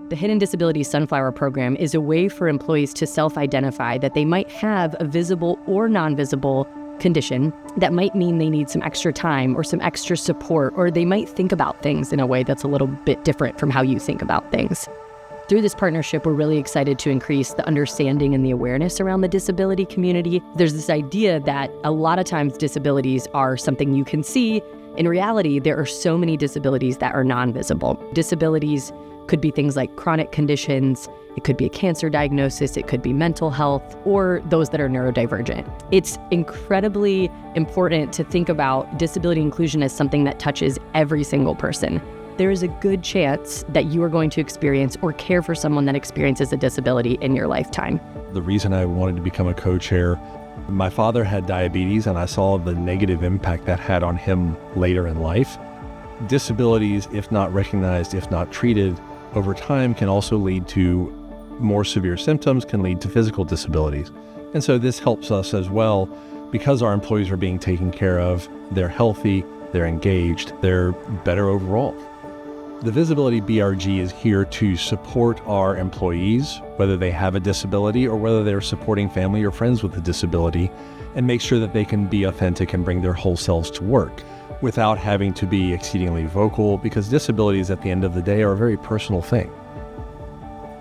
The Hidden Disabilities Sunflower Program is a way for employees to self-identify that they might have a visible or non-visible condition that might mean they need some extra time or some extra support, or they might think about things in a way that's a little bit different from how you think about things. Through this partnership, we're really excited to increase the understanding and the awareness around the disability community. There's this idea that a lot of times disabilities are something you can see. In reality, there are so many disabilities that are non-visible. Disabilities could be things like chronic conditions, it could be a cancer diagnosis, it could be mental health, or those that are neurodivergent. It's incredibly important to think about disability inclusion as something that touches every single person. There is a good chance that you are going to experience or care for someone that experiences a disability in your lifetime. The reason I wanted to become a co-chair, my father had diabetes and I saw the negative impact that had on him later in life. Disabilities, if not recognized, if not treated, over time can also lead to more severe symptoms, can lead to physical disabilities. And so this helps us as well because our employees are being taken care of, they're healthy, they're engaged, they're better overall. The Visibility BRG is here to support our employees, whether they have a disability or whether they're supporting family or friends with a disability, and make sure that they can be authentic and bring their whole selves to work without having to be exceedingly vocal, because disabilities at the end of the day are a very personal thing.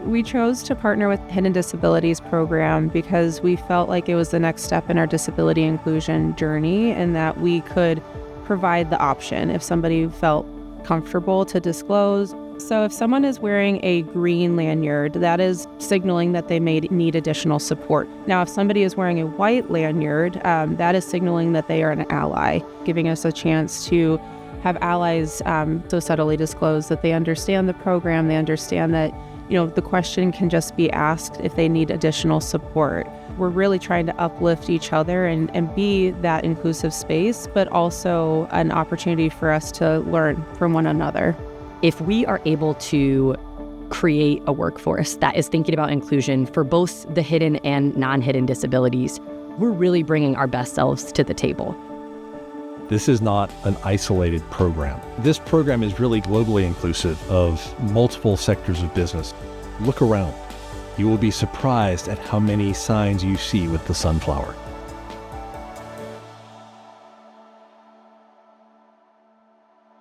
We chose to partner with Hidden Disabilities Program because we felt like it was the next step in our disability inclusion journey, and that we could provide the option if somebody felt comfortable to disclose. So if someone is wearing a green lanyard, that is signaling that they may need additional support. Now, if somebody is wearing a white lanyard, that is signaling that they are an ally, giving us a chance to have allies so subtly disclose that they understand the program, they understand that the question can just be asked if they need additional support. We're really trying to uplift each other and be that inclusive space, but also an opportunity for us to learn from one another. If we are able to create a workforce that is thinking about inclusion for both the hidden and non-hidden disabilities, we're really bringing our best selves to the table. This is not an isolated program. This program is really globally inclusive of multiple sectors of business. Look around. You will be surprised at how many signs you see with the sunflower.